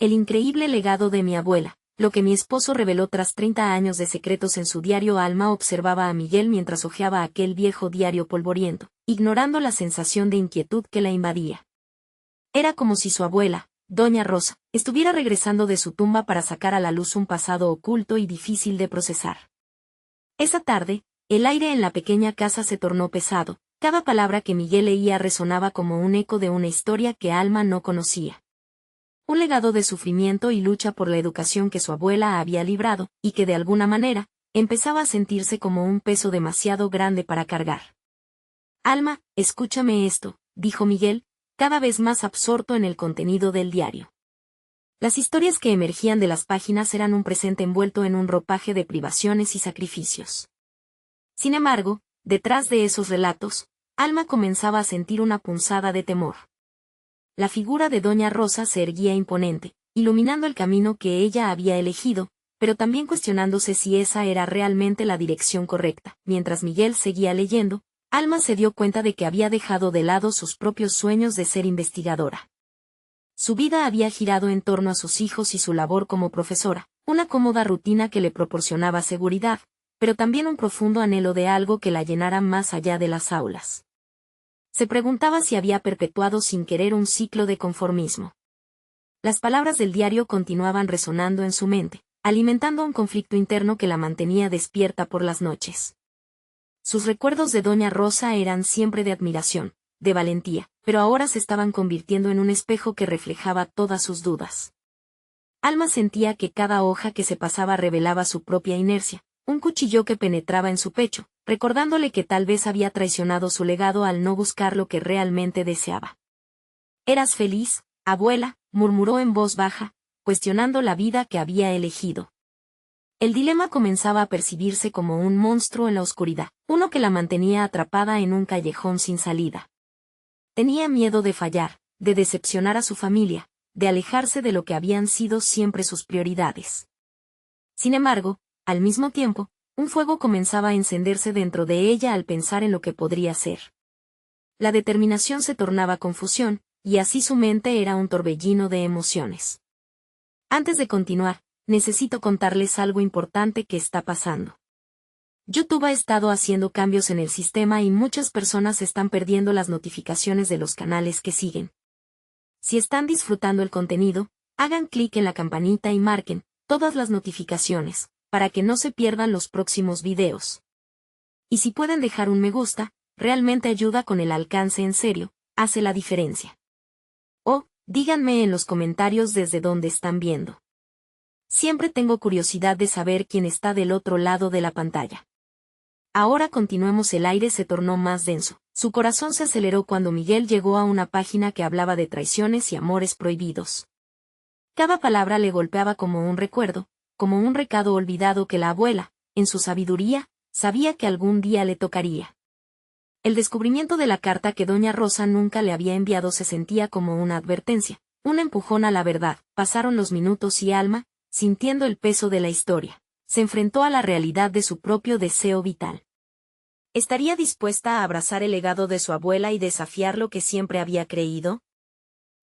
El increíble legado de mi abuela. Lo que mi esposo reveló tras 30 años de secretos en su diario. Alma observaba a Miguel mientras hojeaba aquel viejo diario polvoriento, ignorando la sensación de inquietud que la invadía. Era como si su abuela, doña Rosa, estuviera regresando de su tumba para sacar a la luz un pasado oculto y difícil de procesar. Esa tarde, el aire en la pequeña casa se tornó pesado. Cada palabra que Miguel leía resonaba como un eco de una historia que Alma no conocía. Un legado de sufrimiento y lucha por la educación que su abuela había librado, y que de alguna manera, empezaba a sentirse como un peso demasiado grande para cargar. Alma, escúchame esto, dijo Miguel, cada vez más absorto en el contenido del diario. Las historias que emergían de las páginas eran un presente envuelto en un ropaje de privaciones y sacrificios. Sin embargo, detrás de esos relatos, Alma comenzaba a sentir una punzada de temor. La figura de doña Rosa se erguía imponente, iluminando el camino que ella había elegido, pero también cuestionándose si esa era realmente la dirección correcta. Mientras Miguel seguía leyendo, Alma se dio cuenta de que había dejado de lado sus propios sueños de ser investigadora. Su vida había girado en torno a sus hijos y su labor como profesora, una cómoda rutina que le proporcionaba seguridad, pero también un profundo anhelo de algo que la llenara más allá de las aulas. Se preguntaba si había perpetuado sin querer un ciclo de conformismo. Las palabras del diario continuaban resonando en su mente, alimentando un conflicto interno que la mantenía despierta por las noches. Sus recuerdos de doña Rosa eran siempre de admiración, de valentía, pero ahora se estaban convirtiendo en un espejo que reflejaba todas sus dudas. Alma sentía que cada hoja que se pasaba revelaba su propia inercia, un cuchillo que penetraba en su pecho, recordándole que tal vez había traicionado su legado al no buscar lo que realmente deseaba. «¿Eras feliz, abuela?», murmuró en voz baja, cuestionando la vida que había elegido. El dilema comenzaba a percibirse como un monstruo en la oscuridad, uno que la mantenía atrapada en un callejón sin salida. Tenía miedo de fallar, de decepcionar a su familia, de alejarse de lo que habían sido siempre sus prioridades. Sin embargo, al mismo tiempo, un fuego comenzaba a encenderse dentro de ella al pensar en lo que podría ser. La determinación se tornaba confusión, y así su mente era un torbellino de emociones. Antes de continuar, necesito contarles algo importante que está pasando. YouTube ha estado haciendo cambios en el sistema y muchas personas están perdiendo las notificaciones de los canales que siguen. Si están disfrutando el contenido, hagan clic en la campanita y marquen todas las notificaciones, para que no se pierdan los próximos videos. Y si pueden dejar un me gusta, realmente ayuda con el alcance en serio, hace la diferencia. O, díganme en los comentarios desde dónde están viendo. Siempre tengo curiosidad de saber quién está del otro lado de la pantalla. Ahora continuemos. El aire se tornó más denso. Su corazón se aceleró cuando Miguel llegó a una página que hablaba de traiciones y amores prohibidos. Cada palabra le golpeaba como un recuerdo, como un recado olvidado que la abuela, en su sabiduría, sabía que algún día le tocaría. El descubrimiento de la carta que doña Rosa nunca le había enviado se sentía como una advertencia, un empujón a la verdad. Pasaron los minutos y Alma, sintiendo el peso de la historia, se enfrentó a la realidad de su propio deseo vital. ¿Estaría dispuesta a abrazar el legado de su abuela y desafiar lo que siempre había creído?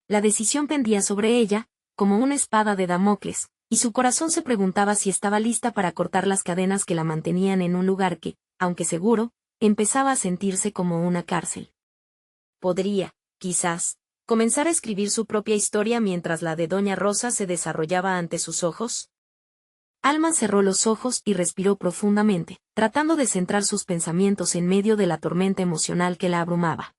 La decisión pendía sobre ella, como una espada de Damocles, y su corazón se preguntaba si estaba lista para cortar las cadenas que la mantenían en un lugar que, aunque seguro, empezaba a sentirse como una cárcel. Podría, quizás, comenzar a escribir su propia historia mientras la de doña Rosa se desarrollaba ante sus ojos. Alma cerró los ojos y respiró profundamente, tratando de centrar sus pensamientos en medio de la tormenta emocional que la abrumaba.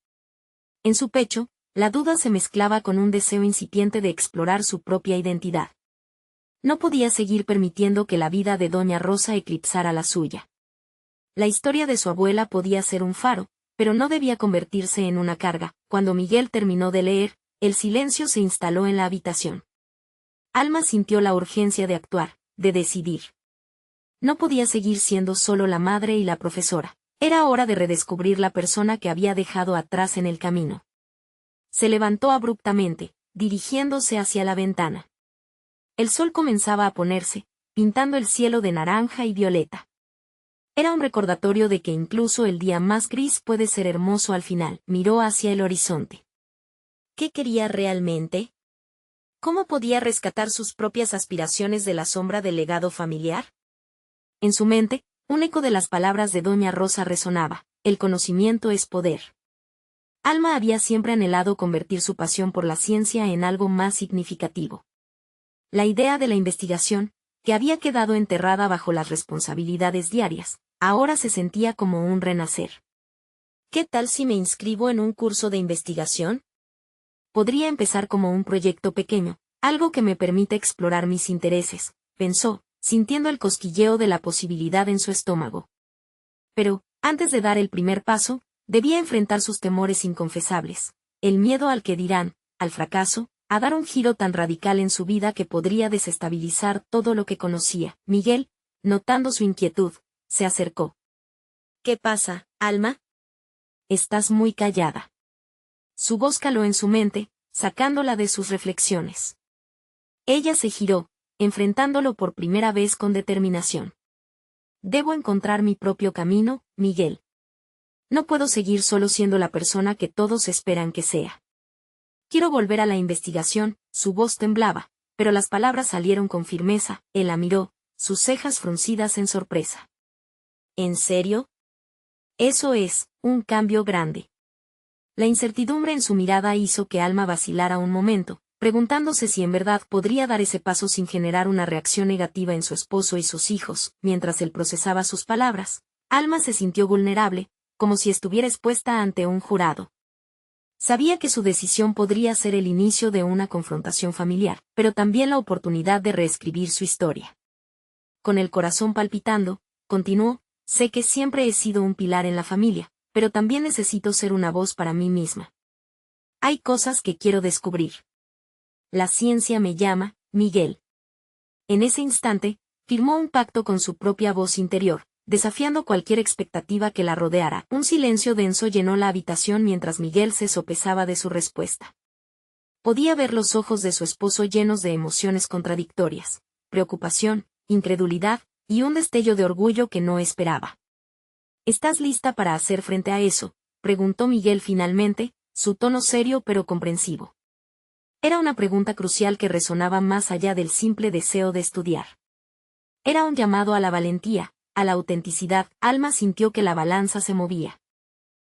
En su pecho, la duda se mezclaba con un deseo incipiente de explorar su propia identidad. No podía seguir permitiendo que la vida de doña Rosa eclipsara la suya. La historia de su abuela podía ser un faro, pero no debía convertirse en una carga. Cuando Miguel terminó de leer, el silencio se instaló en la habitación. Alma sintió la urgencia de actuar, de decidir. No podía seguir siendo solo la madre y la profesora. Era hora de redescubrir la persona que había dejado atrás en el camino. Se levantó abruptamente, dirigiéndose hacia la ventana. El sol comenzaba a ponerse, pintando el cielo de naranja y violeta. Era un recordatorio de que incluso el día más gris puede ser hermoso al final. Miró hacia el horizonte. ¿Qué quería realmente? ¿Cómo podía rescatar sus propias aspiraciones de la sombra del legado familiar? En su mente, un eco de las palabras de doña Rosa resonaba: el conocimiento es poder. Alma había siempre anhelado convertir su pasión por la ciencia en algo más significativo. La idea de la investigación, que había quedado enterrada bajo las responsabilidades diarias, ahora se sentía como un renacer. ¿Qué tal si me inscribo en un curso de investigación? Podría empezar como un proyecto pequeño, algo que me permita explorar mis intereses, pensó, sintiendo el cosquilleo de la posibilidad en su estómago. Pero, antes de dar el primer paso, debía enfrentar sus temores inconfesables, el miedo al que dirán, al fracaso, a dar un giro tan radical en su vida que podría desestabilizar todo lo que conocía. Miguel, notando su inquietud, se acercó. ¿Qué pasa, Alma? Estás muy callada. Su voz caló en su mente, sacándola de sus reflexiones. Ella se giró, enfrentándolo por primera vez con determinación. Debo encontrar mi propio camino, Miguel. No puedo seguir solo siendo la persona que todos esperan que sea. Quiero volver a la investigación. Su voz temblaba, pero las palabras salieron con firmeza. Él la miró, sus cejas fruncidas en sorpresa. ¿En serio? Eso es un cambio grande. La incertidumbre en su mirada hizo que Alma vacilara un momento, preguntándose si en verdad podría dar ese paso sin generar una reacción negativa en su esposo y sus hijos. Mientras él procesaba sus palabras, Alma se sintió vulnerable, como si estuviera expuesta ante un jurado. Sabía que su decisión podría ser el inicio de una confrontación familiar, pero también la oportunidad de reescribir su historia. Con el corazón palpitando, continuó: sé que siempre he sido un pilar en la familia, pero también necesito ser una voz para mí misma. Hay cosas que quiero descubrir. La ciencia me llama, Miguel. En ese instante, firmó un pacto con su propia voz interior, desafiando cualquier expectativa que la rodeara. Un silencio denso llenó la habitación mientras Miguel se sopesaba de su respuesta. Podía ver los ojos de su esposo llenos de emociones contradictorias, preocupación, incredulidad, y un destello de orgullo que no esperaba. ¿Estás lista para hacer frente a eso?, preguntó Miguel finalmente, su tono serio pero comprensivo. Era una pregunta crucial que resonaba más allá del simple deseo de estudiar. Era un llamado a la valentía, a la autenticidad. Alma sintió que la balanza se movía.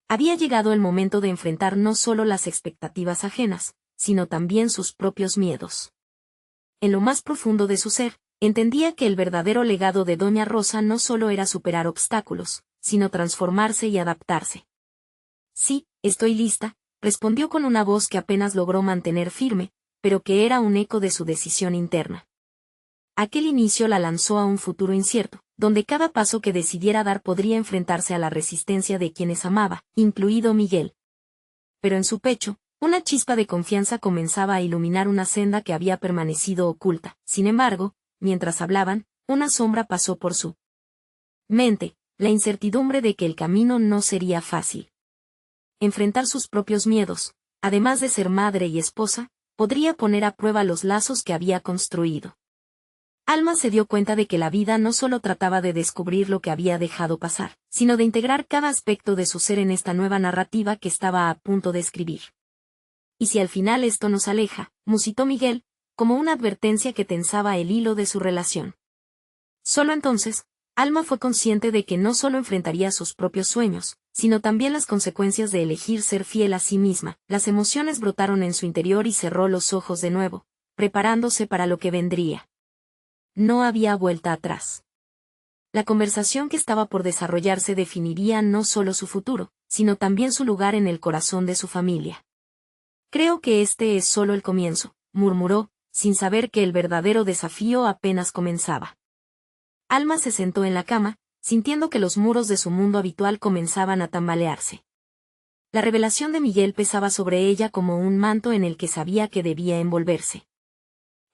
Había llegado el momento de enfrentar no solo las expectativas ajenas, sino también sus propios miedos. En lo más profundo de su ser, entendía que el verdadero legado de Doña Rosa no solo era superar obstáculos, sino transformarse y adaptarse. Sí, estoy lista, respondió con una voz que apenas logró mantener firme, pero que era un eco de su decisión interna. Aquel inicio la lanzó a un futuro incierto, donde cada paso que decidiera dar podría enfrentarse a la resistencia de quienes amaba, incluido Miguel. Pero en su pecho, una chispa de confianza comenzaba a iluminar una senda que había permanecido oculta. Sin embargo, mientras hablaban, una sombra pasó por su mente, la incertidumbre de que el camino no sería fácil. Enfrentar sus propios miedos, además de ser madre y esposa, podría poner a prueba los lazos que había construido. Alma se dio cuenta de que la vida no solo trataba de descubrir lo que había dejado pasar, sino de integrar cada aspecto de su ser en esta nueva narrativa que estaba a punto de escribir. Y si al final esto nos aleja, musitó Miguel, como una advertencia que tensaba el hilo de su relación. Solo entonces, Alma fue consciente de que no solo enfrentaría sus propios sueños, sino también las consecuencias de elegir ser fiel a sí misma. Las emociones brotaron en su interior y cerró los ojos de nuevo, preparándose para lo que vendría. No había vuelta atrás. La conversación que estaba por desarrollarse definiría no solo su futuro, sino también su lugar en el corazón de su familia. Creo que este es solo el comienzo, murmuró, sin saber que el verdadero desafío apenas comenzaba. Alma se sentó en la cama, sintiendo que los muros de su mundo habitual comenzaban a tambalearse. La revelación de Miguel pesaba sobre ella como un manto en el que sabía que debía envolverse.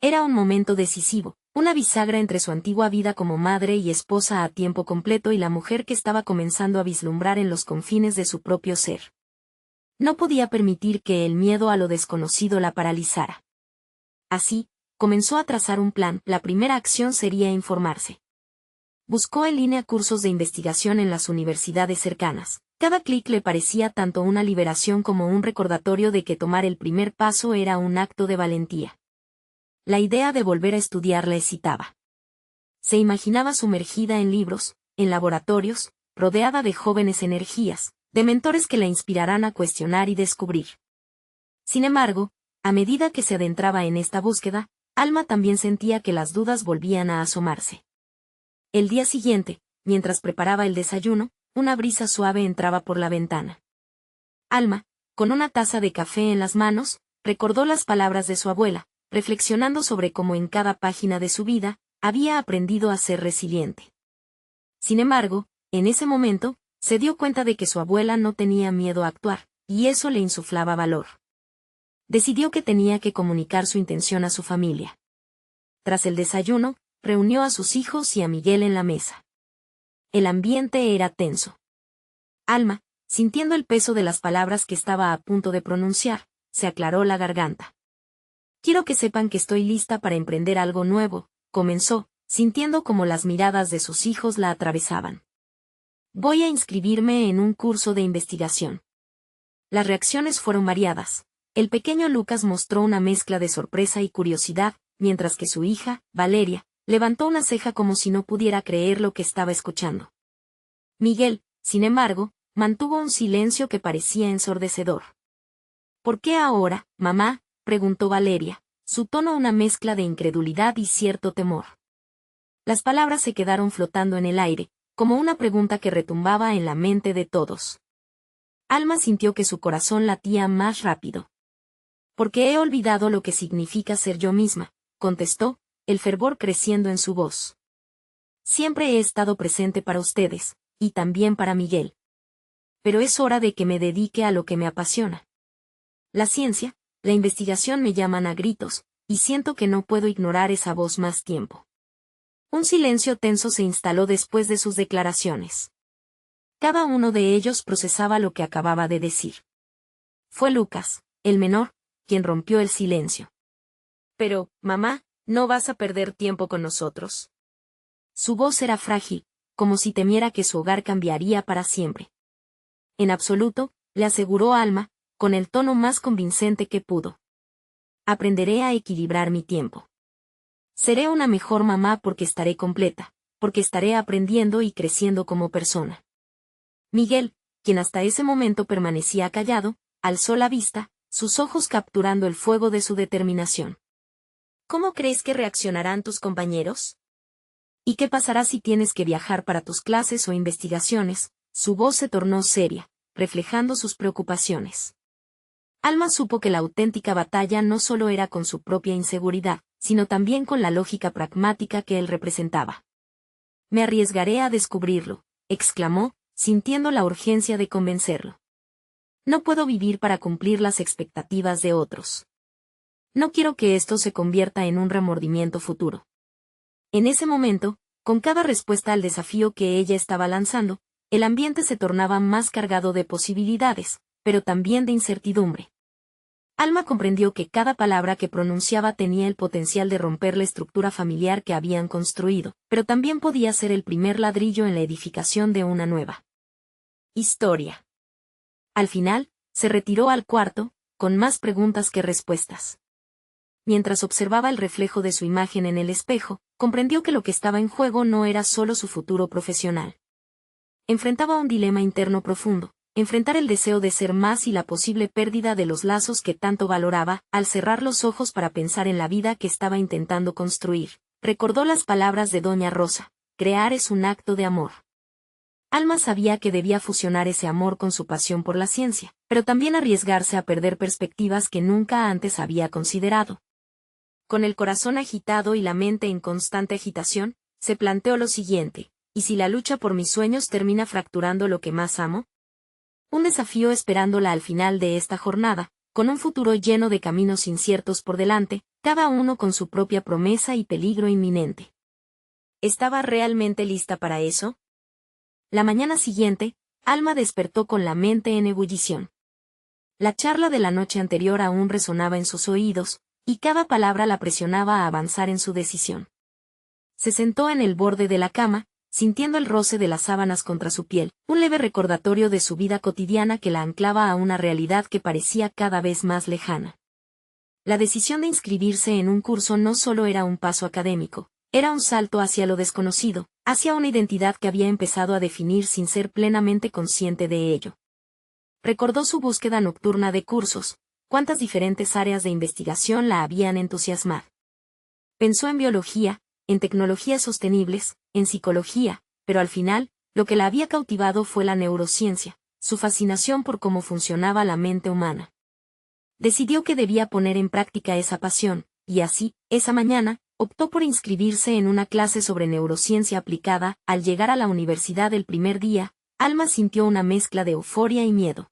Era un momento decisivo, una bisagra entre su antigua vida como madre y esposa a tiempo completo y la mujer que estaba comenzando a vislumbrar en los confines de su propio ser. No podía permitir que el miedo a lo desconocido la paralizara. Así, comenzó a trazar un plan. La primera acción sería informarse. Buscó en línea cursos de investigación en las universidades cercanas. Cada clic le parecía tanto una liberación como un recordatorio de que tomar el primer paso era un acto de valentía. La idea de volver a estudiar la excitaba. Se imaginaba sumergida en libros, en laboratorios, rodeada de jóvenes energías, de mentores que la inspirarán a cuestionar y descubrir. Sin embargo, a medida que se adentraba en esta búsqueda, Alma también sentía que las dudas volvían a asomarse. El día siguiente, mientras preparaba el desayuno, una brisa suave entraba por la ventana. Alma, con una taza de café en las manos, recordó las palabras de su abuela, reflexionando sobre cómo en cada página de su vida, había aprendido a ser resiliente. Sin embargo, en ese momento, se dio cuenta de que su abuela no tenía miedo a actuar, y eso le insuflaba valor. Decidió que tenía que comunicar su intención a su familia. Tras el desayuno, reunió a sus hijos y a Miguel en la mesa. El ambiente era tenso. Alma, sintiendo el peso de las palabras que estaba a punto de pronunciar, se aclaró la garganta. Quiero que sepan que estoy lista para emprender algo nuevo, comenzó, sintiendo como las miradas de sus hijos la atravesaban. Voy a inscribirme en un curso de investigación. Las reacciones fueron variadas. El pequeño Lucas mostró una mezcla de sorpresa y curiosidad, mientras que su hija, Valeria, levantó una ceja como si no pudiera creer lo que estaba escuchando. Miguel, sin embargo, mantuvo un silencio que parecía ensordecedor. ¿Por qué ahora, mamá?, preguntó Valeria, su tono una mezcla de incredulidad y cierto temor. Las palabras se quedaron flotando en el aire, como una pregunta que retumbaba en la mente de todos. Alma sintió que su corazón latía más rápido. Porque he olvidado lo que significa ser yo misma, contestó, el fervor creciendo en su voz. Siempre he estado presente para ustedes, y también para Miguel. Pero es hora de que me dedique a lo que me apasiona. La ciencia, la investigación me llaman a gritos, y siento que no puedo ignorar esa voz más tiempo. Un silencio tenso se instaló después de sus declaraciones. Cada uno de ellos procesaba lo que acababa de decir. Fue Lucas, el menor, quien rompió el silencio. Pero, mamá, ¿no vas a perder tiempo con nosotros? Su voz era frágil, como si temiera que su hogar cambiaría para siempre. En absoluto, le aseguró Alma, con el tono más convincente que pudo. Aprenderé a equilibrar mi tiempo. Seré una mejor mamá porque estaré completa, porque estaré aprendiendo y creciendo como persona. Miguel, quien hasta ese momento permanecía callado, alzó la vista, sus ojos capturando el fuego de su determinación. ¿Cómo crees que reaccionarán tus compañeros? ¿Y qué pasará si tienes que viajar para tus clases o investigaciones? Su voz se tornó seria, reflejando sus preocupaciones. Alma supo que la auténtica batalla no solo era con su propia inseguridad, sino también con la lógica pragmática que él representaba. Me arriesgaré a descubrirlo, exclamó, sintiendo la urgencia de convencerlo. No puedo vivir para cumplir las expectativas de otros. No quiero que esto se convierta en un remordimiento futuro. En ese momento, con cada respuesta al desafío que ella estaba lanzando, el ambiente se tornaba más cargado de posibilidades, pero también de incertidumbre. Alma comprendió que cada palabra que pronunciaba tenía el potencial de romper la estructura familiar que habían construido, pero también podía ser el primer ladrillo en la edificación de una nueva historia. Al final, se retiró al cuarto, con más preguntas que respuestas. Mientras observaba el reflejo de su imagen en el espejo, comprendió que lo que estaba en juego no era solo su futuro profesional. Enfrentaba un dilema interno profundo, enfrentar el deseo de ser más y la posible pérdida de los lazos que tanto valoraba. Al cerrar los ojos para pensar en la vida que estaba intentando construir, recordó las palabras de Doña Rosa: crear es un acto de amor. Alma sabía que debía fusionar ese amor con su pasión por la ciencia, pero también arriesgarse a perder perspectivas que nunca antes había considerado. Con el corazón agitado y la mente en constante agitación, se planteó lo siguiente: ¿y si la lucha por mis sueños termina fracturando lo que más amo? Un desafío esperándola al final de esta jornada, con un futuro lleno de caminos inciertos por delante, cada uno con su propia promesa y peligro inminente. ¿Estaba realmente lista para eso? La mañana siguiente, Alma despertó con la mente en ebullición. La charla de la noche anterior aún resonaba en sus oídos, y cada palabra la presionaba a avanzar en su decisión. Se sentó en el borde de la cama, sintiendo el roce de las sábanas contra su piel, un leve recordatorio de su vida cotidiana que la anclaba a una realidad que parecía cada vez más lejana. La decisión de inscribirse en un curso no solo era un paso académico, era un salto hacia lo desconocido, hacia una identidad que había empezado a definir sin ser plenamente consciente de ello. Recordó su búsqueda nocturna de cursos, cuántas diferentes áreas de investigación la habían entusiasmado. Pensó en biología, en tecnologías sostenibles, en psicología, pero al final, lo que la había cautivado fue la neurociencia, su fascinación por cómo funcionaba la mente humana. Decidió que debía poner en práctica esa pasión, y así, esa mañana, optó por inscribirse en una clase sobre neurociencia aplicada. Al llegar a la universidad el primer día, Alma sintió una mezcla de euforia y miedo.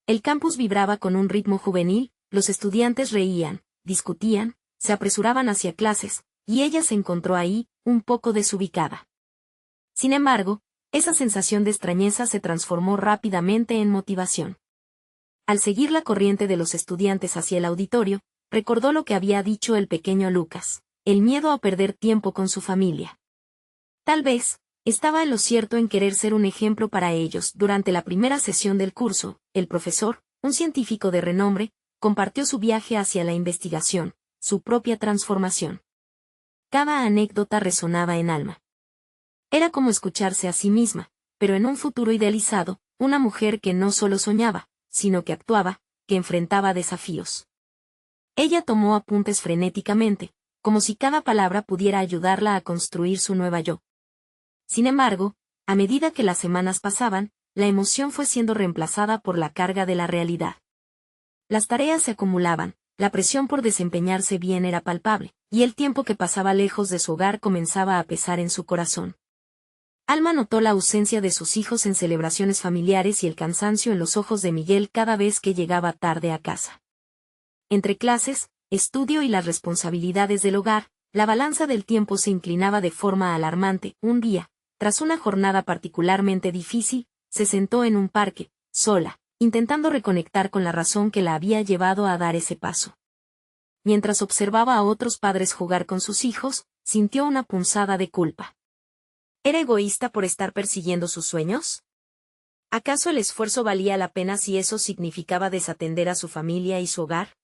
El campus vibraba con un ritmo juvenil, los estudiantes reían, discutían, se apresuraban hacia clases, y ella se encontró ahí, un poco desubicada. Sin embargo, esa sensación de extrañeza se transformó rápidamente en motivación. Al seguir la corriente de los estudiantes hacia el auditorio, recordó lo que había dicho el pequeño Lucas, el miedo a perder tiempo con su familia. Tal vez, estaba en lo cierto en querer ser un ejemplo para ellos. Durante la primera sesión del curso, el profesor, un científico de renombre, compartió su viaje hacia la investigación, su propia transformación. Cada anécdota resonaba en Alma. Era como escucharse a sí misma, pero en un futuro idealizado, una mujer que no solo soñaba, sino que actuaba, que enfrentaba desafíos. Ella tomó apuntes frenéticamente, como si cada palabra pudiera ayudarla a construir su nueva yo. Sin embargo, a medida que las semanas pasaban, la emoción fue siendo reemplazada por la carga de la realidad. Las tareas se acumulaban, la presión por desempeñarse bien era palpable, y el tiempo que pasaba lejos de su hogar comenzaba a pesar en su corazón. Alma notó la ausencia de sus hijos en celebraciones familiares y el cansancio en los ojos de Miguel cada vez que llegaba tarde a casa. Entre clases, estudio y las responsabilidades del hogar, la balanza del tiempo se inclinaba de forma alarmante. Un día, tras una jornada particularmente difícil, se sentó en un parque, sola, intentando reconectar con la razón que la había llevado a dar ese paso. Mientras observaba a otros padres jugar con sus hijos, sintió una punzada de culpa. ¿Era egoísta por estar persiguiendo sus sueños? ¿Acaso el esfuerzo valía la pena si eso significaba desatender a su familia y su hogar?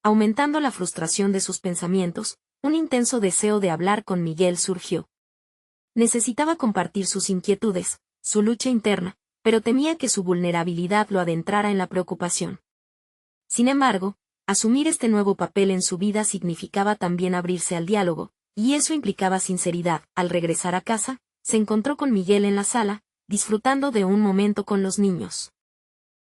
Aumentando la frustración de sus pensamientos, un intenso deseo de hablar con Miguel surgió. Necesitaba compartir sus inquietudes, su lucha interna, pero temía que su vulnerabilidad lo adentrara en la preocupación. Sin embargo, asumir este nuevo papel en su vida significaba también abrirse al diálogo, y eso implicaba sinceridad. Al regresar a casa, se encontró con Miguel en la sala, disfrutando de un momento con los niños.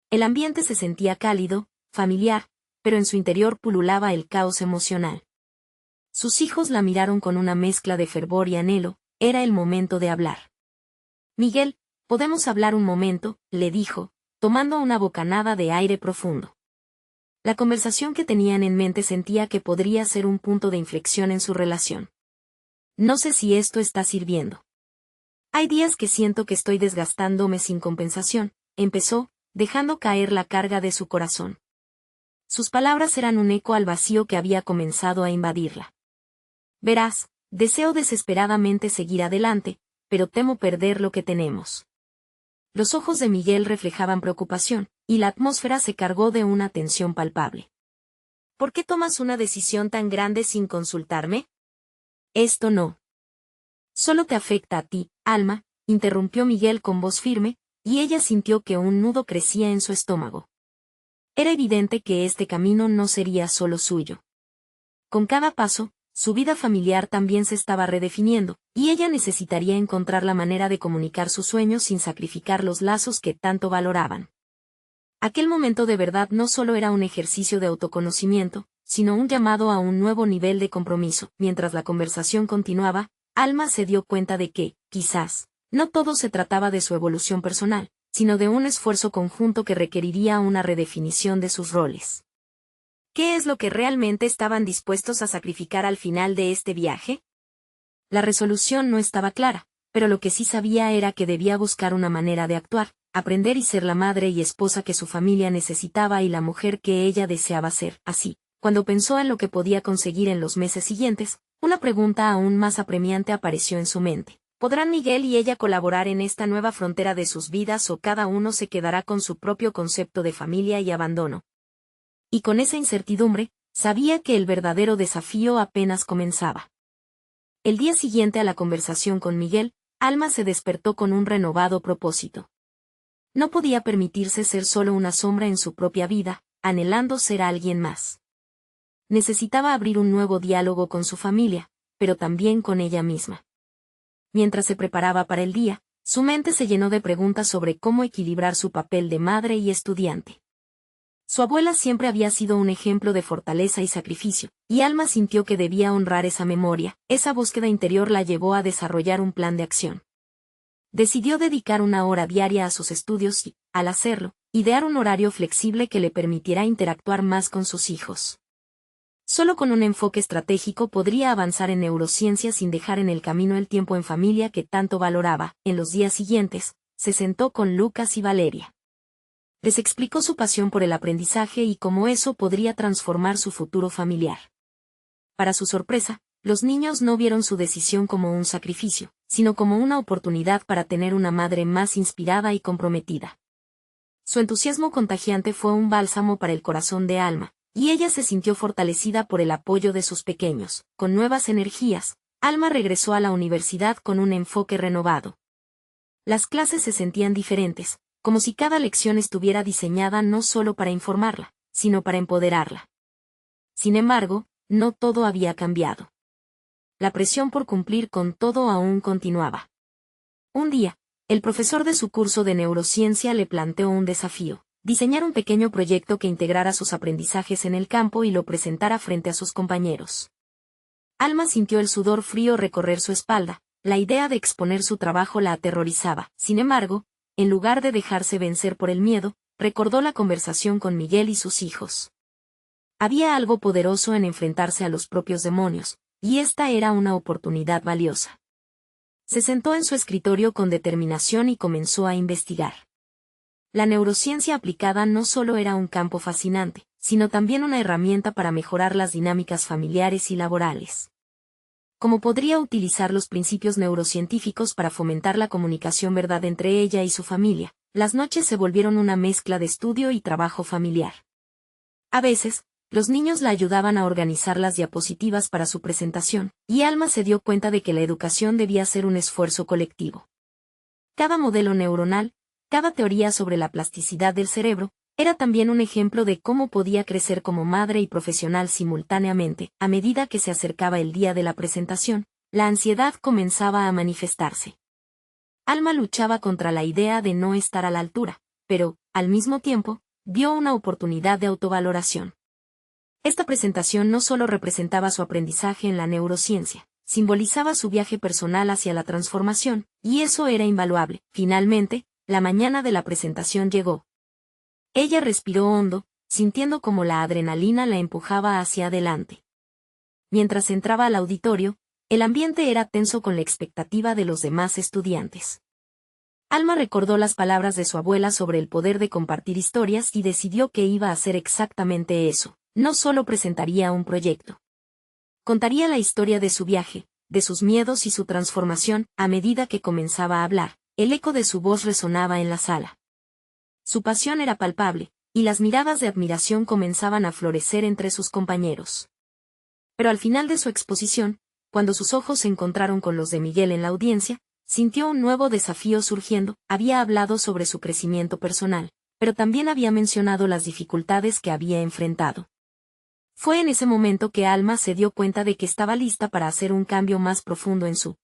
El ambiente se sentía cálido, familiar, pero en su interior pululaba el caos emocional. Sus hijos la miraron con una mezcla de fervor y anhelo. Era el momento de hablar. Miguel, ¿podemos hablar un momento?, le dijo, tomando una bocanada de aire profundo. La conversación que tenían en mente sentía que podría ser un punto de inflexión en su relación. No sé si esto está sirviendo. Hay días que siento que estoy desgastándome sin compensación, empezó, dejando caer la carga de su corazón. Sus palabras eran un eco al vacío que había comenzado a invadirla. Verás, deseo desesperadamente seguir adelante, pero temo perder lo que tenemos. Los ojos de Miguel reflejaban preocupación, y la atmósfera se cargó de una tensión palpable. ¿Por qué tomas una decisión tan grande sin consultarme? Esto no. Solo te afecta a ti, Alma, interrumpió Miguel con voz firme, y ella sintió que un nudo crecía en su estómago. Era evidente que este camino no sería solo suyo. Con cada paso, su vida familiar también se estaba redefiniendo, y ella necesitaría encontrar la manera de comunicar sus sueños sin sacrificar los lazos que tanto valoraban. Aquel momento de verdad no solo era un ejercicio de autoconocimiento, sino un llamado a un nuevo nivel de compromiso. Mientras la conversación continuaba, Alma se dio cuenta de que, quizás, no todo se trataba de su evolución personal, sino de un esfuerzo conjunto que requeriría una redefinición de sus roles. ¿Qué es lo que realmente estaban dispuestos a sacrificar al final de este viaje? La resolución no estaba clara, pero lo que sí sabía era que debía buscar una manera de actuar, aprender y ser la madre y esposa que su familia necesitaba y la mujer que ella deseaba ser. Así, cuando pensó en lo que podía conseguir en los meses siguientes, una pregunta aún más apremiante apareció en su mente. ¿Podrán Miguel y ella colaborar en esta nueva frontera de sus vidas o cada uno se quedará con su propio concepto de familia y abandono? Y con esa incertidumbre, Sabía que el verdadero desafío apenas comenzaba. El día siguiente a la conversación con Miguel, Alma se despertó con un renovado propósito. No podía permitirse ser solo una sombra en su propia vida, anhelando ser alguien más. Necesitaba abrir un nuevo diálogo con su familia, pero también con ella misma. Mientras se preparaba para el día, su mente se llenó de preguntas sobre cómo equilibrar su papel de madre y estudiante. Su abuela siempre había sido un ejemplo de fortaleza y sacrificio, y Alma sintió que debía honrar esa memoria. Esa búsqueda interior la llevó a desarrollar un plan de acción. Decidió dedicar 1 hora diaria a sus estudios y, al hacerlo, idear un horario flexible que le permitiera interactuar más con sus hijos. Solo con un enfoque estratégico podría avanzar en neurociencia sin dejar en el camino el tiempo en familia que tanto valoraba. En los días siguientes, se sentó con Lucas y Valeria. Les explicó su pasión por el aprendizaje y cómo eso podría transformar su futuro familiar. Para su sorpresa, los niños no vieron su decisión como un sacrificio, sino como una oportunidad para tener una madre más inspirada y comprometida. Su entusiasmo contagiante fue un bálsamo para el corazón de Alma, y ella se sintió fortalecida por el apoyo de sus pequeños. Con nuevas energías, Alma regresó a la universidad con un enfoque renovado. Las clases se sentían diferentes, como si cada lección estuviera diseñada no solo para informarla, sino para empoderarla. Sin embargo, no todo había cambiado. La presión por cumplir con todo aún continuaba. Un día, el profesor de su curso de neurociencia le planteó un desafío: diseñar un pequeño proyecto que integrara sus aprendizajes en el campo y lo presentara frente a sus compañeros. Alma sintió el sudor frío recorrer su espalda. La idea de exponer su trabajo la aterrorizaba. Sin embargo, en lugar de dejarse vencer por el miedo, recordó la conversación con Miguel y sus hijos. Había algo poderoso en enfrentarse a los propios demonios, y esta era una oportunidad valiosa. Se sentó en su escritorio con determinación y comenzó a investigar. La neurociencia aplicada no solo era un campo fascinante, sino también una herramienta para mejorar las dinámicas familiares y laborales. ¿Cómo podría utilizar los principios neurocientíficos para fomentar la comunicación verdad entre ella y su familia? Las noches se volvieron una mezcla de estudio y trabajo familiar. A veces, los niños la ayudaban a organizar las diapositivas para su presentación, y Alma se dio cuenta de que la educación debía ser un esfuerzo colectivo. Cada modelo neuronal, cada teoría sobre la plasticidad del cerebro, era también un ejemplo de cómo podía crecer como madre y profesional simultáneamente. A medida que se acercaba el día de la presentación, la ansiedad comenzaba a manifestarse. Alma luchaba contra la idea de no estar a la altura, pero, al mismo tiempo, vio una oportunidad de autovaloración. Esta presentación no solo representaba su aprendizaje en la neurociencia, simbolizaba su viaje personal hacia la transformación, y eso era invaluable. Finalmente, la mañana de la presentación llegó. Ella respiró hondo, sintiendo como la adrenalina la empujaba hacia adelante. Mientras entraba al auditorio, el ambiente era tenso con la expectativa de los demás estudiantes. Alma recordó las palabras de su abuela sobre el poder de compartir historias y decidió que iba a hacer exactamente eso. No solo presentaría un proyecto. Contaría la historia de su viaje, de sus miedos y su transformación. A medida que comenzaba a hablar, el eco de su voz resonaba en la sala. Su pasión era palpable, y las miradas de admiración comenzaban a florecer entre sus compañeros. Pero al final de su exposición, cuando sus ojos se encontraron con los de Miguel en la audiencia, sintió un nuevo desafío surgiendo. Había hablado sobre su crecimiento personal, pero también había mencionado las dificultades que había enfrentado. Fue en ese momento que Alma se dio cuenta de que estaba lista para hacer un cambio más profundo en su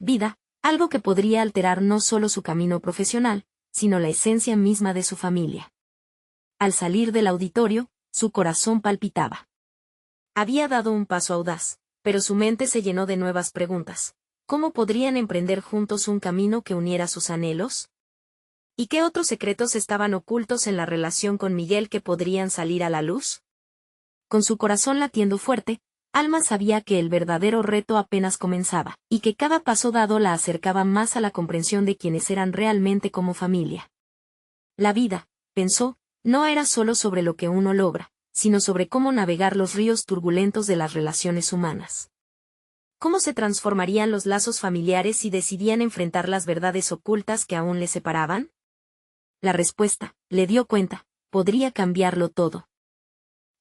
vida, algo que podría alterar no solo su camino profesional, sino la esencia misma de su familia. Al salir del auditorio, su corazón palpitaba. Había dado un paso audaz, pero su mente se llenó de nuevas preguntas. ¿Cómo podrían emprender juntos un camino que uniera sus anhelos? ¿Y qué otros secretos estaban ocultos en la relación con Miguel que podrían salir a la luz? Con su corazón latiendo fuerte, Alma sabía que el verdadero reto apenas comenzaba, y que cada paso dado la acercaba más a la comprensión de quienes eran realmente como familia. La vida, pensó, no era solo sobre lo que uno logra, sino sobre cómo navegar los ríos turbulentos de las relaciones humanas. ¿Cómo se transformarían los lazos familiares si decidían enfrentar las verdades ocultas que aún les separaban? La respuesta, le dio cuenta, podría cambiarlo todo.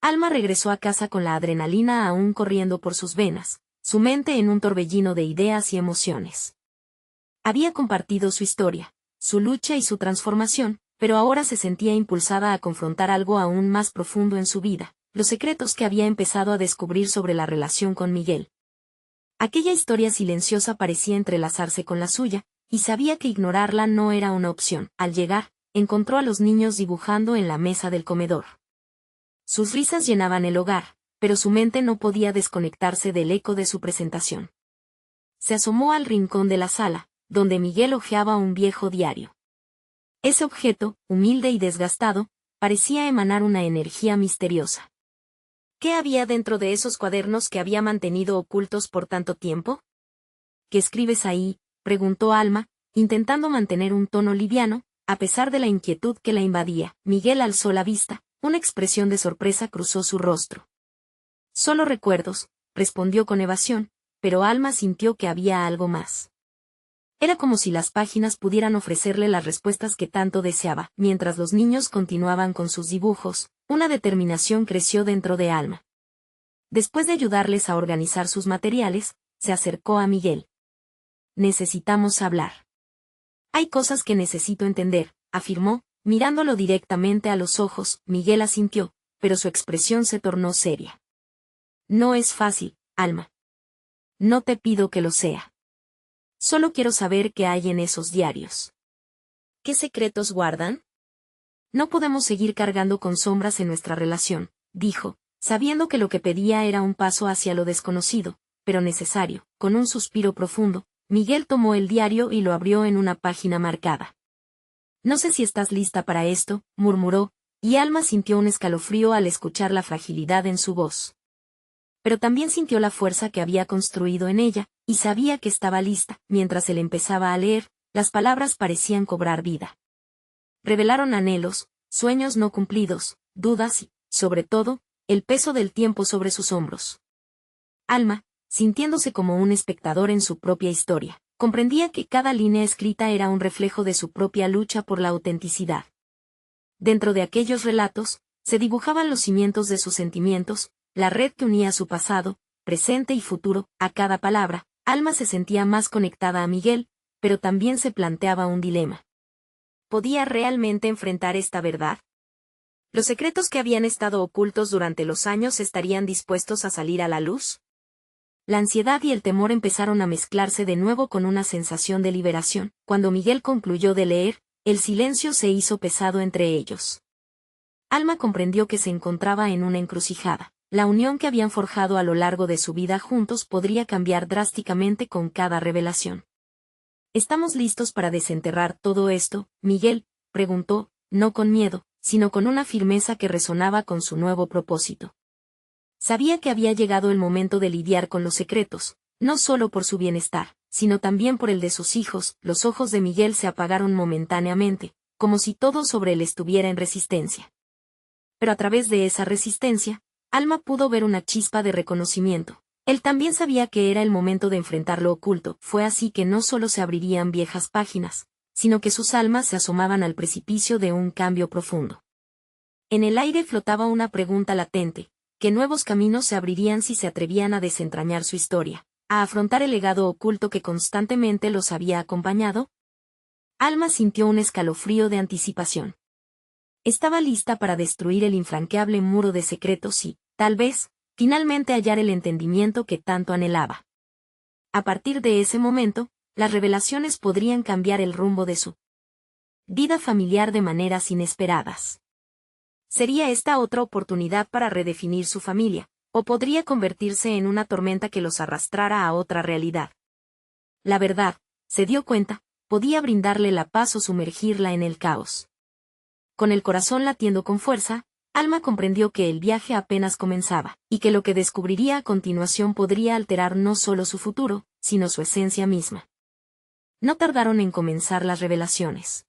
Alma regresó a casa con la adrenalina aún corriendo por sus venas, su mente en un torbellino de ideas y emociones. Había compartido su historia, su lucha y su transformación, pero ahora se sentía impulsada a confrontar algo aún más profundo en su vida, los secretos que había empezado a descubrir sobre la relación con Miguel. Aquella historia silenciosa parecía entrelazarse con la suya, y sabía que ignorarla no era una opción. Al llegar, encontró a los niños dibujando en la mesa del comedor. Sus risas llenaban el hogar, pero su mente no podía desconectarse del eco de su presentación. Se asomó al rincón de la sala, donde Miguel hojeaba un viejo diario. Ese objeto, humilde y desgastado, parecía emanar una energía misteriosa. ¿Qué había dentro de esos cuadernos que había mantenido ocultos por tanto tiempo? ¿Qué escribes ahí?, preguntó Alma, intentando mantener un tono liviano, a pesar de la inquietud que la invadía. Miguel alzó la vista, una expresión de sorpresa cruzó su rostro. Solo recuerdos, respondió con evasión, pero Alma sintió que había algo más. Era como si las páginas pudieran ofrecerle las respuestas que tanto deseaba. Mientras los niños continuaban con sus dibujos, una determinación creció dentro de Alma. Después de ayudarles a organizar sus materiales, se acercó a Miguel. Necesitamos hablar. Hay cosas que necesito entender, afirmó, mirándolo directamente a los ojos. Miguel asintió, pero su expresión se tornó seria. No es fácil, Alma. No te pido que lo sea. Solo quiero saber qué hay en esos diarios. ¿Qué secretos guardan? No podemos seguir cargando con sombras en nuestra relación, dijo, sabiendo que lo que pedía era un paso hacia lo desconocido, pero necesario. Con un suspiro profundo, Miguel tomó el diario y lo abrió en una página marcada. No sé si estás lista para esto, murmuró, y Alma sintió un escalofrío al escuchar la fragilidad en su voz. Pero también sintió la fuerza que había construido en ella, y sabía que estaba lista. Mientras él empezaba a leer, las palabras parecían cobrar vida. Revelaron anhelos, sueños no cumplidos, dudas y, sobre todo, el peso del tiempo sobre sus hombros. Alma, sintiéndose como un espectador en su propia historia, comprendía que cada línea escrita era un reflejo de su propia lucha por la autenticidad. Dentro de aquellos relatos, se dibujaban los cimientos de sus sentimientos, la red que unía su pasado, presente y futuro. A cada palabra, Alma se sentía más conectada a Miguel, pero también se planteaba un dilema. ¿Podía realmente enfrentar esta verdad? ¿Los secretos que habían estado ocultos durante los años estarían dispuestos a salir a la luz? La ansiedad y el temor empezaron a mezclarse de nuevo con una sensación de liberación. Cuando Miguel concluyó de leer, el silencio se hizo pesado entre ellos. Alma comprendió que se encontraba en una encrucijada. La unión que habían forjado a lo largo de su vida juntos podría cambiar drásticamente con cada revelación. ¿Estamos listos para desenterrar todo esto, Miguel?, preguntó, no con miedo, sino con una firmeza que resonaba con su nuevo propósito. Sabía que había llegado el momento de lidiar con los secretos, no solo por su bienestar, sino también por el de sus hijos. Los ojos de Miguel se apagaron momentáneamente, como si todo sobre él estuviera en resistencia. Pero a través de esa resistencia, Alma pudo ver una chispa de reconocimiento. Él también sabía que era el momento de enfrentar lo oculto. Fue así que no solo se abrirían viejas páginas, sino que sus almas se asomaban al precipicio de un cambio profundo. En el aire flotaba una pregunta latente: ¿qué nuevos caminos se abrirían si se atrevían a desentrañar su historia, a afrontar el legado oculto que constantemente los había acompañado? Alma sintió un escalofrío de anticipación. Estaba lista para destruir el infranqueable muro de secretos y, tal vez, finalmente hallar el entendimiento que tanto anhelaba. A partir de ese momento, las revelaciones podrían cambiar el rumbo de su vida familiar de maneras inesperadas. ¿Sería esta otra oportunidad para redefinir su familia, o podría convertirse en una tormenta que los arrastrara a otra realidad? La verdad, se dio cuenta, podía brindarle la paz o sumergirla en el caos. Con el corazón latiendo con fuerza, Alma comprendió que el viaje apenas comenzaba, y que lo que descubriría a continuación podría alterar no solo su futuro, sino su esencia misma. No tardaron en comenzar las revelaciones.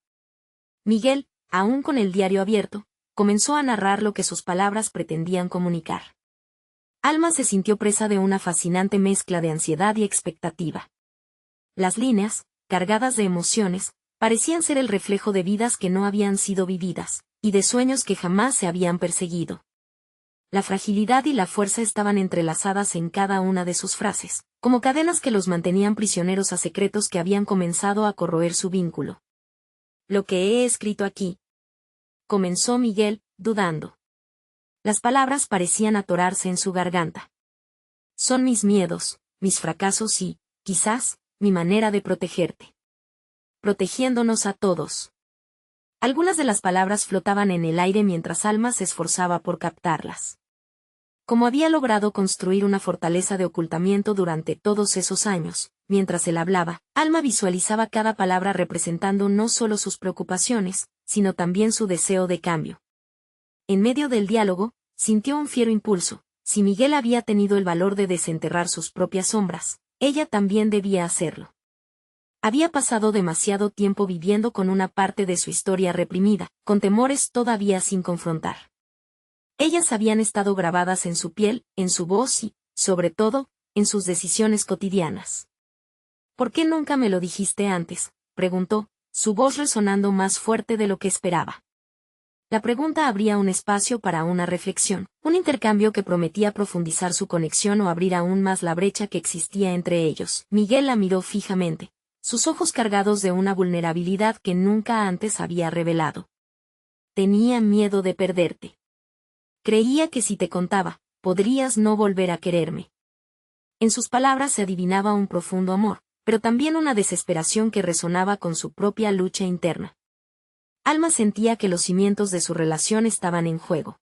Miguel, aún con el diario abierto, comenzó a narrar lo que sus palabras pretendían comunicar. Alma se sintió presa de una fascinante mezcla de ansiedad y expectativa. Las líneas, cargadas de emociones, parecían ser el reflejo de vidas que no habían sido vividas, y de sueños que jamás se habían perseguido. La fragilidad y la fuerza estaban entrelazadas en cada una de sus frases, como cadenas que los mantenían prisioneros a secretos que habían comenzado a corroer su vínculo. Lo que he escrito aquí, comenzó Miguel, dudando. Las palabras parecían atorarse en su garganta. Son mis miedos, mis fracasos y, quizás, mi manera de protegerte. Protegiéndonos a todos. Algunas de las palabras flotaban en el aire mientras Alma se esforzaba por captarlas. Como había logrado construir una fortaleza de ocultamiento durante todos esos años, mientras él hablaba, Alma visualizaba cada palabra representando no solo sus preocupaciones, sino también su deseo de cambio. En medio del diálogo, sintió un fiero impulso. Si Miguel había tenido el valor de desenterrar sus propias sombras, ella también debía hacerlo. Había pasado demasiado tiempo viviendo con una parte de su historia reprimida, con temores todavía sin confrontar. Ellas habían estado grabadas en su piel, en su voz y, sobre todo, en sus decisiones cotidianas. ¿Por qué nunca me lo dijiste antes?, preguntó, su voz resonando más fuerte de lo que esperaba. La pregunta abría un espacio para una reflexión, un intercambio que prometía profundizar su conexión o abrir aún más la brecha que existía entre ellos. Miguel la miró fijamente, sus ojos cargados de una vulnerabilidad que nunca antes había revelado. Tenía miedo de perderte. Creía que si te contaba, podrías no volver a quererme. En sus palabras se adivinaba un profundo amor, pero también una desesperación que resonaba con su propia lucha interna. Alma sentía que los cimientos de su relación estaban en juego.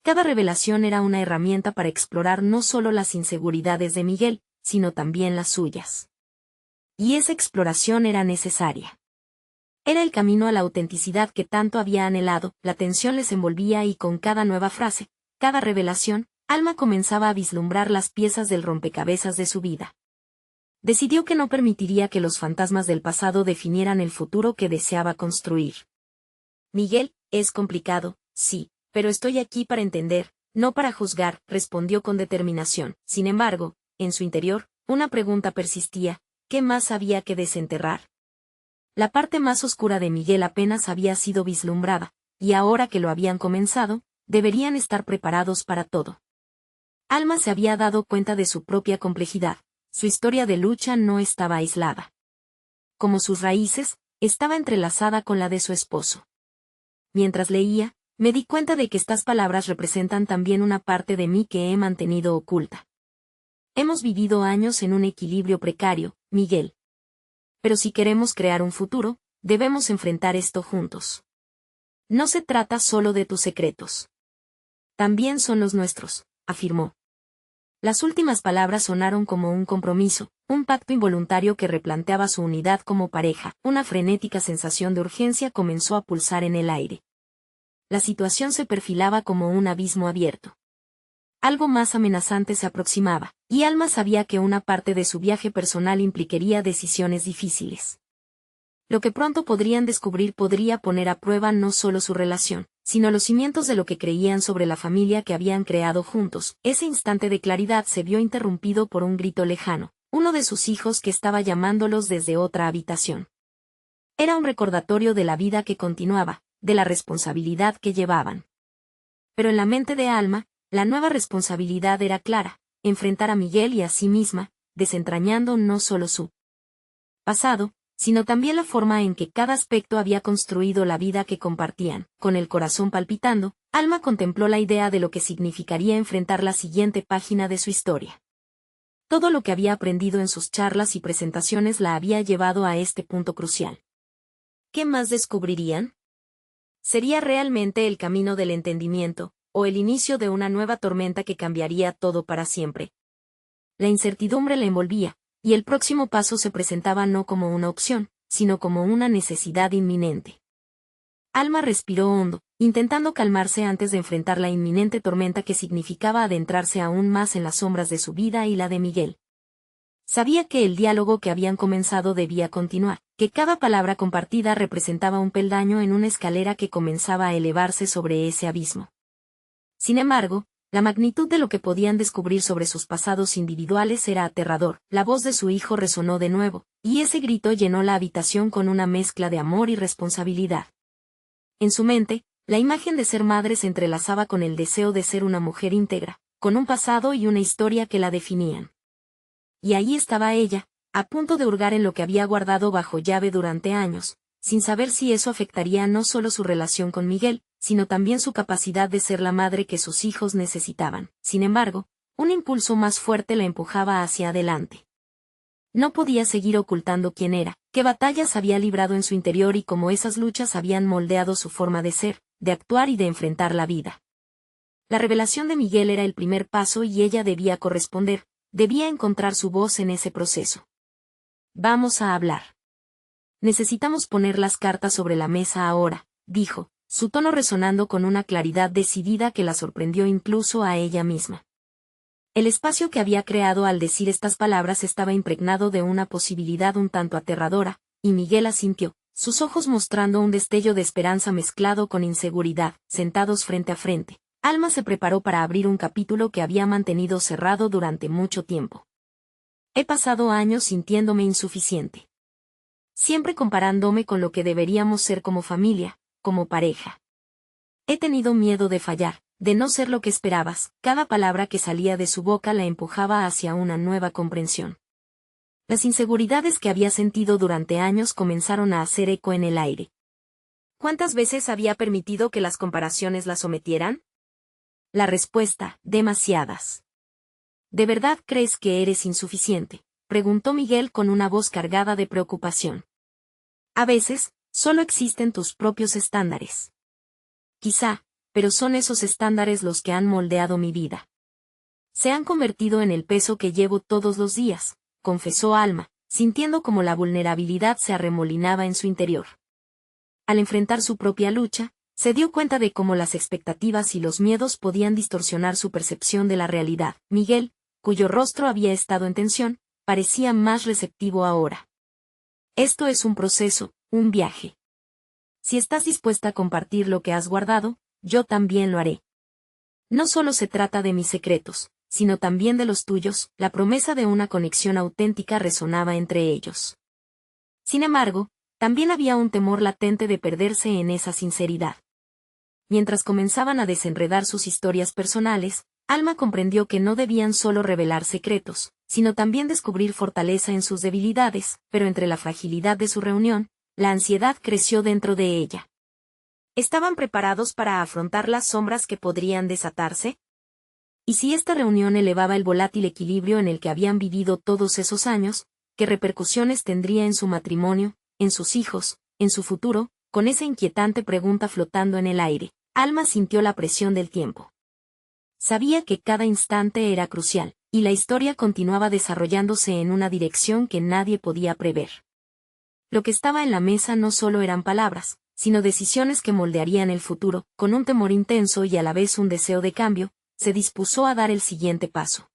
Cada revelación era una herramienta para explorar no solo las inseguridades de Miguel, sino también las suyas. Y esa exploración era necesaria. Era el camino a la autenticidad que tanto había anhelado, la tensión les envolvía y con cada nueva frase, cada revelación, Alma comenzaba a vislumbrar las piezas del rompecabezas de su vida. Decidió que no permitiría que los fantasmas del pasado definieran el futuro que deseaba construir. Miguel, es complicado, sí, pero estoy aquí para entender, no para juzgar, respondió con determinación. Sin embargo, en su interior, una pregunta persistía, ¿qué más había que desenterrar? La parte más oscura de Miguel apenas había sido vislumbrada, y ahora que lo habían comenzado, deberían estar preparados para todo. Alma se había dado cuenta de su propia complejidad, su historia de lucha no estaba aislada. Como sus raíces, estaba entrelazada con la de su esposo. Mientras leía, me di cuenta de que estas palabras representan también una parte de mí que he mantenido oculta. Hemos vivido años en un equilibrio precario, Miguel. Pero si queremos crear un futuro, debemos enfrentar esto juntos. No se trata solo de tus secretos. También son los nuestros, afirmó. Las últimas palabras sonaron como un compromiso, un pacto involuntario que replanteaba su unidad como pareja. Una frenética sensación de urgencia comenzó a pulsar en el aire. La situación se perfilaba como un abismo abierto. Algo más amenazante se aproximaba, y Alma sabía que una parte de su viaje personal implicaría decisiones difíciles. Lo que pronto podrían descubrir podría poner a prueba no solo su relación, sino los cimientos de lo que creían sobre la familia que habían creado juntos. Ese instante de claridad se vio interrumpido por un grito lejano, uno de sus hijos que estaba llamándolos desde otra habitación. Era un recordatorio de la vida que continuaba, de la responsabilidad que llevaban. Pero en la mente de Alma, la nueva responsabilidad era clara, enfrentar a Miguel y a sí misma, desentrañando no solo su pasado, sino también la forma en que cada aspecto había construido la vida que compartían. Con el corazón palpitando, Alma contempló la idea de lo que significaría enfrentar la siguiente página de su historia. Todo lo que había aprendido en sus charlas y presentaciones la había llevado a este punto crucial. ¿Qué más descubrirían? ¿Sería realmente el camino del entendimiento, o el inicio de una nueva tormenta que cambiaría todo para siempre? La incertidumbre la envolvía, y el próximo paso se presentaba no como una opción, sino como una necesidad inminente. Alma respiró hondo, intentando calmarse antes de enfrentar la inminente tormenta que significaba adentrarse aún más en las sombras de su vida y la de Miguel. Sabía que el diálogo que habían comenzado debía continuar, que cada palabra compartida representaba un peldaño en una escalera que comenzaba a elevarse sobre ese abismo. Sin embargo, la magnitud de lo que podían descubrir sobre sus pasados individuales era aterrador. La voz de su hijo resonó de nuevo, y ese grito llenó la habitación con una mezcla de amor y responsabilidad. En su mente, La imagen de ser madre se entrelazaba con el deseo de ser una mujer íntegra, con un pasado y una historia que la definían. Y ahí estaba ella, a punto de hurgar en lo que había guardado bajo llave durante años, sin saber si eso afectaría no solo su relación con Miguel, sino también su capacidad de ser la madre que sus hijos necesitaban. Sin embargo, un impulso más fuerte la empujaba hacia adelante. No podía seguir ocultando quién era, qué batallas había librado en su interior y cómo esas luchas habían moldeado su forma de ser, de actuar y de enfrentar la vida. La revelación de Miguel era el primer paso y ella debía corresponder, debía encontrar su voz en ese proceso. Vamos a hablar. Necesitamos poner las cartas sobre la mesa ahora, dijo, su tono resonando con una claridad decidida que la sorprendió incluso a ella misma. El espacio que había creado al decir estas palabras estaba impregnado de una posibilidad un tanto aterradora, y Miguel asintió, sus ojos mostrando un destello de esperanza mezclado con inseguridad. Sentados frente a frente, Alma se preparó para abrir un capítulo que había mantenido cerrado durante mucho tiempo. He pasado años sintiéndome insuficiente. Siempre comparándome con lo que deberíamos ser como familia, como pareja. He tenido miedo de fallar, de no ser lo que esperabas. Cada palabra que salía de su boca la empujaba hacia una nueva comprensión. Las inseguridades que había sentido durante años comenzaron a hacer eco en el aire. ¿Cuántas veces había permitido que las comparaciones la sometieran? La respuesta, demasiadas. ¿De verdad crees que eres insuficiente?, preguntó Miguel con una voz cargada de preocupación. A veces, solo existen tus propios estándares. Quizá, pero son esos estándares los que han moldeado mi vida. Se han convertido en el peso que llevo todos los días, confesó Alma, sintiendo como la vulnerabilidad se arremolinaba en su interior. Al enfrentar su propia lucha, se dio cuenta de cómo las expectativas y los miedos podían distorsionar su percepción de la realidad. Miguel, cuyo rostro había estado en tensión, parecía más receptivo ahora. Esto es un proceso, un viaje. Si estás dispuesta a compartir lo que has guardado, yo también lo haré. No solo se trata de mis secretos, sino también de los tuyos. La promesa de una conexión auténtica resonaba entre ellos. Sin embargo, también había un temor latente de perderse en esa sinceridad. Mientras comenzaban a desenredar sus historias personales, Alma comprendió que no debían solo revelar secretos, sino también descubrir fortaleza en sus debilidades, pero entre la fragilidad de su reunión, la ansiedad creció dentro de ella. ¿Estaban preparados para afrontar las sombras que podrían desatarse? ¿Y si esta reunión elevaba el volátil equilibrio en el que habían vivido todos esos años, qué repercusiones tendría en su matrimonio, en sus hijos, en su futuro? Con esa inquietante pregunta flotando en el aire, Alma sintió la presión del tiempo. Sabía que cada instante era crucial, y la historia continuaba desarrollándose en una dirección que nadie podía prever. Lo que estaba en la mesa no solo eran palabras, sino decisiones que moldearían el futuro. Con un temor intenso y a la vez un deseo de cambio, se dispuso a dar el siguiente paso.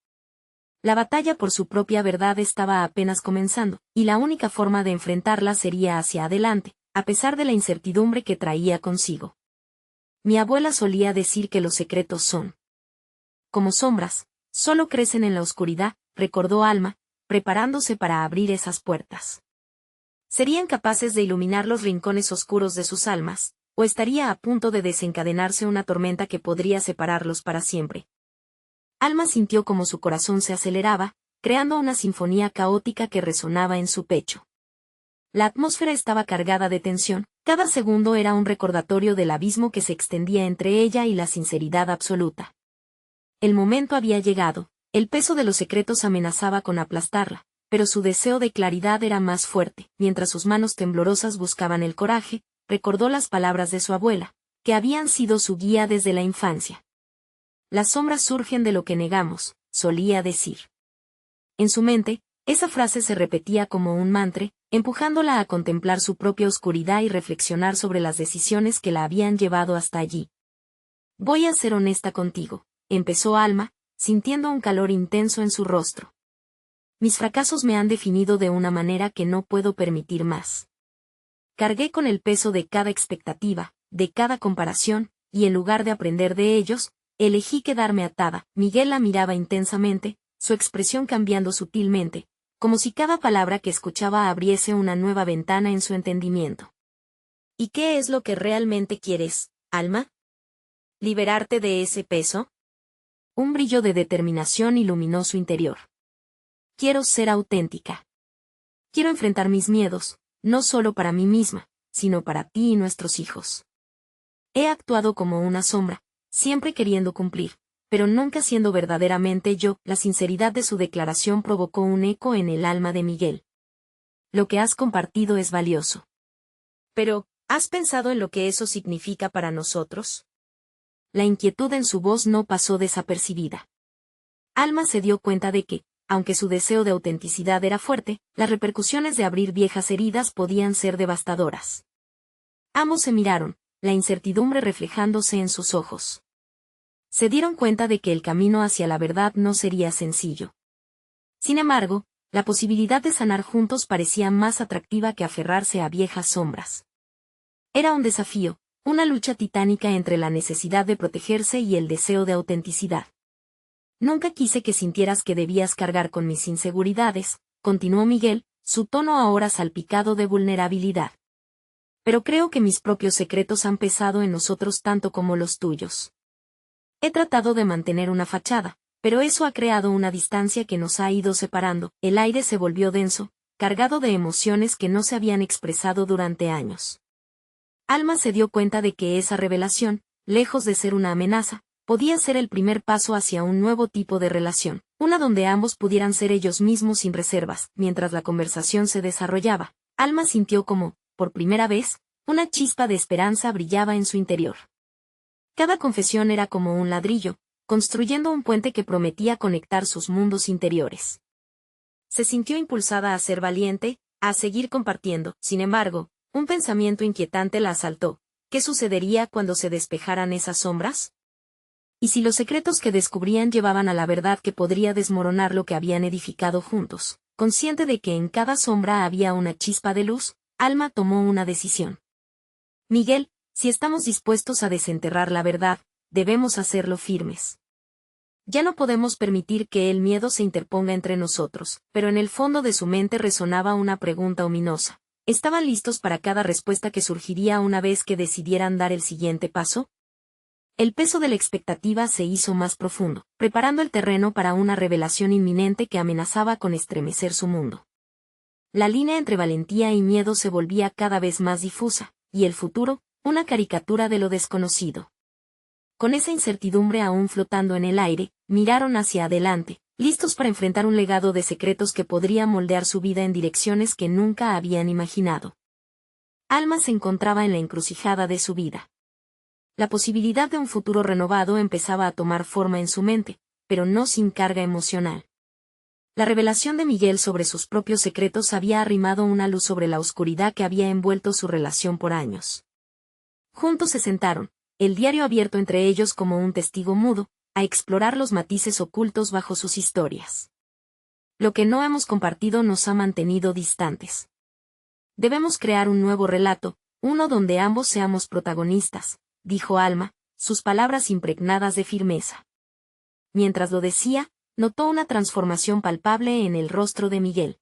La batalla por su propia verdad estaba apenas comenzando, y la única forma de enfrentarla sería hacia adelante, a pesar de la incertidumbre que traía consigo. Mi abuela solía decir que los secretos son como sombras, solo crecen en la oscuridad, recordó Alma, preparándose para abrir esas puertas. ¿Serían capaces de iluminar los rincones oscuros de sus almas, o estaría a punto de desencadenarse una tormenta que podría separarlos para siempre? Alma sintió como su corazón se aceleraba, creando una sinfonía caótica que resonaba en su pecho. La atmósfera estaba cargada de tensión, cada segundo era un recordatorio del abismo que se extendía entre ella y la sinceridad absoluta. El momento había llegado, el peso de los secretos amenazaba con aplastarla, pero su deseo de claridad era más fuerte. Mientras sus manos temblorosas buscaban el coraje, recordó las palabras de su abuela, que habían sido su guía desde la infancia. Las sombras surgen de lo que negamos, solía decir. En su mente, esa frase se repetía como un mantra, empujándola a contemplar su propia oscuridad y reflexionar sobre las decisiones que la habían llevado hasta allí. Voy a ser honesta contigo, empezó Alma, sintiendo un calor intenso en su rostro. Mis fracasos me han definido de una manera que no puedo permitir más. Cargué con el peso de cada expectativa, de cada comparación, y en lugar de aprender de ellos, elegí quedarme atada. Miguel la miraba intensamente, su expresión cambiando sutilmente, como si cada palabra que escuchaba abriese una nueva ventana en su entendimiento. ¿Y qué es lo que realmente quieres? Alma? ¿Liberarte de ese peso? Un brillo de determinación iluminó su interior. Quiero ser auténtica. Quiero enfrentar mis miedos, no solo para mí misma, sino para ti y nuestros hijos. He actuado como una sombra, siempre queriendo cumplir, pero nunca siendo verdaderamente yo. La sinceridad de su declaración provocó un eco en el alma de Miguel. Lo que has compartido es valioso. Pero, ¿has pensado en lo que eso significa para nosotros? La inquietud en su voz no pasó desapercibida. Alma se dio cuenta de que, aunque su deseo de autenticidad era fuerte, las repercusiones de abrir viejas heridas podían ser devastadoras. Ambos se miraron, la incertidumbre reflejándose en sus ojos. Se dieron cuenta de que el camino hacia la verdad no sería sencillo. Sin embargo, la posibilidad de sanar juntos parecía más atractiva que aferrarse a viejas sombras. Era un desafío, una lucha titánica entre la necesidad de protegerse y el deseo de autenticidad. Nunca quise que sintieras que debías cargar con mis inseguridades, continuó Miguel, su tono ahora salpicado de vulnerabilidad. Pero creo que mis propios secretos han pesado en nosotros tanto como los tuyos. He tratado de mantener una fachada, pero eso ha creado una distancia que nos ha ido separando. El aire se volvió denso, cargado de emociones que no se habían expresado durante años. Alma se dio cuenta de que esa revelación, lejos de ser una amenaza, podía ser el primer paso hacia un nuevo tipo de relación, una donde ambos pudieran ser ellos mismos sin reservas. Mientras la conversación se desarrollaba, Alma sintió como, por primera vez, una chispa de esperanza brillaba en su interior. Cada confesión era como un ladrillo, construyendo un puente que prometía conectar sus mundos interiores. Se sintió impulsada a ser valiente, a seguir compartiendo. Sin embargo, un pensamiento inquietante la asaltó. ¿Qué sucedería cuando se despejaran esas sombras? ¿Y si los secretos que descubrían llevaban a la verdad que podría desmoronar lo que habían edificado juntos? Consciente de que en cada sombra había una chispa de luz, Alma tomó una decisión. Miguel, si estamos dispuestos a desenterrar la verdad, debemos hacerlo firmes. Ya no podemos permitir que el miedo se interponga entre nosotros, pero en el fondo de su mente resonaba una pregunta ominosa. ¿Estaban listos para cada respuesta que surgiría una vez que decidieran dar el siguiente paso? El peso de la expectativa se hizo más profundo, preparando el terreno para una revelación inminente que amenazaba con estremecer su mundo. La línea entre valentía y miedo se volvía cada vez más difusa, y el futuro, una caricatura de lo desconocido. Con esa incertidumbre aún flotando en el aire, miraron hacia adelante, listos para enfrentar un legado de secretos que podría moldear su vida en direcciones que nunca habían imaginado. Alma se encontraba en la encrucijada de su vida. La posibilidad de un futuro renovado empezaba a tomar forma en su mente, pero no sin carga emocional. La revelación de Miguel sobre sus propios secretos había arrimado una luz sobre la oscuridad que había envuelto su relación por años. Juntos se sentaron, el diario abierto entre ellos como un testigo mudo, a explorar los matices ocultos bajo sus historias. Lo que no hemos compartido nos ha mantenido distantes. Debemos crear un nuevo relato, uno donde ambos seamos protagonistas, dijo Alma, sus palabras impregnadas de firmeza. Mientras lo decía, notó una transformación palpable en el rostro de Miguel.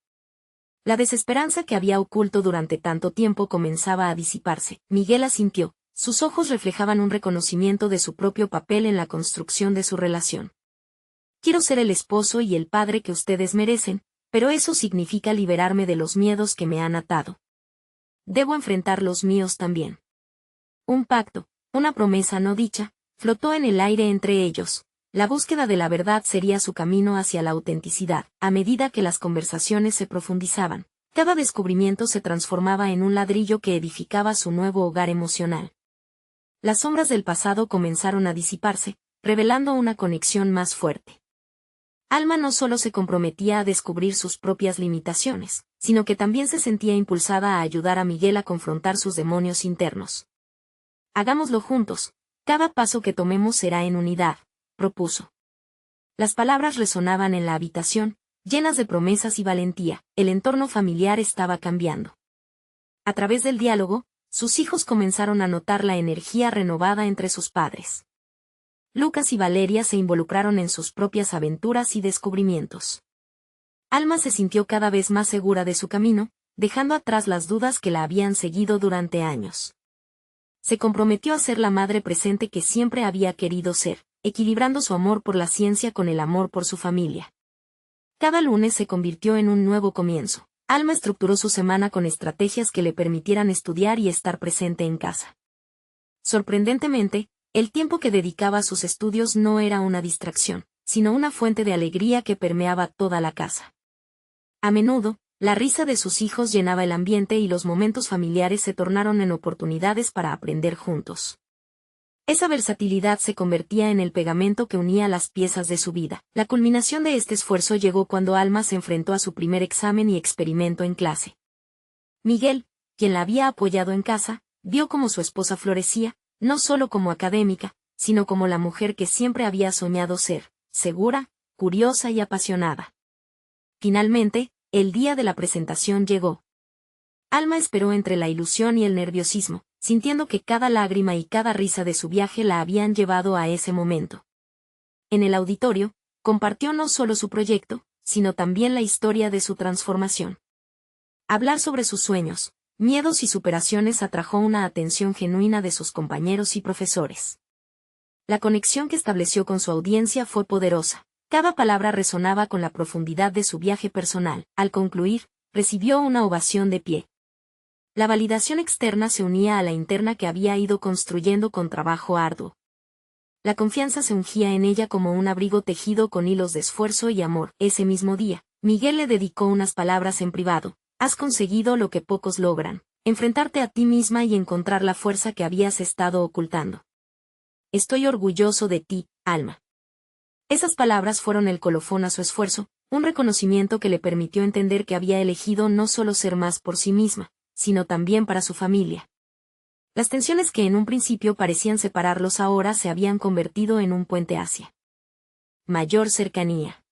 La desesperanza que había oculto durante tanto tiempo comenzaba a disiparse. Miguel asintió. Sus ojos reflejaban un reconocimiento de su propio papel en la construcción de su relación. Quiero ser el esposo y el padre que ustedes merecen, pero eso significa liberarme de los miedos que me han atado. Debo enfrentar los míos también. Un pacto, una promesa no dicha, flotó en el aire entre ellos. La búsqueda de la verdad sería su camino hacia la autenticidad. A medida que las conversaciones se profundizaban, cada descubrimiento se transformaba en un ladrillo que edificaba su nuevo hogar emocional. Las sombras del pasado comenzaron a disiparse, revelando una conexión más fuerte. Alma no solo se comprometía a descubrir sus propias limitaciones, sino que también se sentía impulsada a ayudar a Miguel a confrontar sus demonios internos. Hagámoslo juntos, cada paso que tomemos será en unidad, propuso. Las palabras resonaban en la habitación, llenas de promesas y valentía. El entorno familiar estaba cambiando. A través del diálogo, sus hijos comenzaron a notar la energía renovada entre sus padres. Lucas y Valeria se involucraron en sus propias aventuras y descubrimientos. Alma se sintió cada vez más segura de su camino, dejando atrás las dudas que la habían seguido durante años. se comprometió a ser la madre presente que siempre había querido ser, equilibrando su amor por la ciencia con el amor por su familia. Cada lunes se convirtió en un nuevo comienzo. Alma estructuró su semana con estrategias que le permitieran estudiar y estar presente en casa. Sorprendentemente, el tiempo que dedicaba a sus estudios no era una distracción, sino una fuente de alegría que permeaba toda la casa. A menudo, la risa de sus hijos llenaba el ambiente y los momentos familiares se tornaron en oportunidades para aprender juntos. Esa versatilidad se convertía en el pegamento que unía las piezas de su vida. La culminación de este esfuerzo llegó cuando Alma se enfrentó a su primer examen y experimento en clase. Miguel, quien la había apoyado en casa, vio cómo su esposa florecía, no solo como académica, sino como la mujer que siempre había soñado ser, segura, curiosa y apasionada. Finalmente, el día de la presentación llegó. Alma esperó entre la ilusión y el nerviosismo, sintiendo que cada lágrima y cada risa de su viaje la habían llevado a ese momento. En el auditorio, compartió no solo su proyecto, sino también la historia de su transformación. Hablar sobre sus sueños, miedos y superaciones atrajo una atención genuina de sus compañeros y profesores. La conexión que estableció con su audiencia fue poderosa. Cada palabra resonaba con la profundidad de su viaje personal. Al concluir, recibió una ovación de pie. La validación externa se unía a la interna que había ido construyendo con trabajo arduo. La confianza se ungía en ella como un abrigo tejido con hilos de esfuerzo y amor. Ese mismo día, Miguel le dedicó unas palabras en privado. Has conseguido lo que pocos logran, enfrentarte a ti misma y encontrar la fuerza que habías estado ocultando. Estoy orgulloso de ti, Alma. Esas palabras fueron el colofón a su esfuerzo, un reconocimiento que le permitió entender que había elegido no solo ser más por sí misma, sino también para su familia. Las tensiones que en un principio parecían separarlos ahora se habían convertido en un puente hacia mayor cercanía.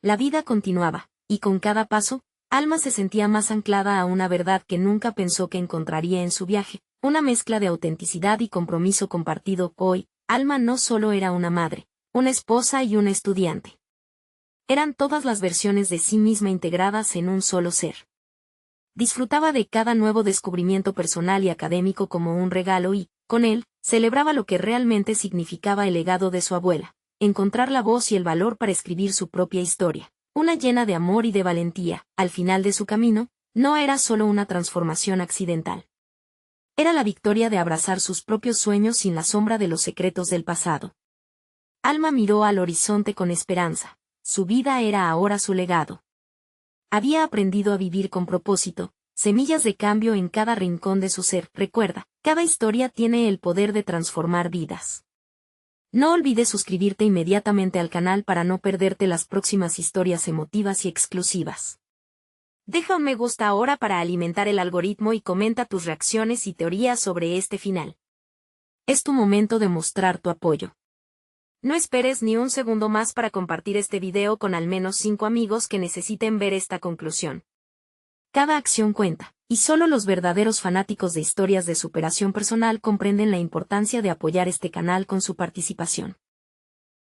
La vida continuaba, y con cada paso, Alma se sentía más anclada a una verdad que nunca pensó que encontraría en su viaje, una mezcla de autenticidad y compromiso compartido. Hoy, Alma no solo era una madre, una esposa y una estudiante. Eran todas las versiones de sí misma integradas en un solo ser. Disfrutaba de cada nuevo descubrimiento personal y académico como un regalo y, con él, celebraba lo que realmente significaba el legado de su abuela, encontrar la voz y el valor para escribir su propia historia, una llena de amor y de valentía. Al final de su camino, no era solo una transformación accidental. Era la victoria de abrazar sus propios sueños sin la sombra de los secretos del pasado. Alma miró al horizonte con esperanza. Su vida era ahora su legado. Había aprendido a vivir con propósito, semillas de cambio en cada rincón de su ser. Recuerda, cada historia tiene el poder de transformar vidas. No olvides suscribirte inmediatamente al canal para no perderte las próximas historias emotivas y exclusivas. Deja un me gusta ahora para alimentar el algoritmo y comenta tus reacciones y teorías sobre este final. Es tu momento de mostrar tu apoyo. No esperes ni un segundo más para compartir este video con al menos 5 amigos que necesiten ver esta conclusión. Cada acción cuenta, y solo los verdaderos fanáticos de historias de superación personal comprenden la importancia de apoyar este canal con su participación.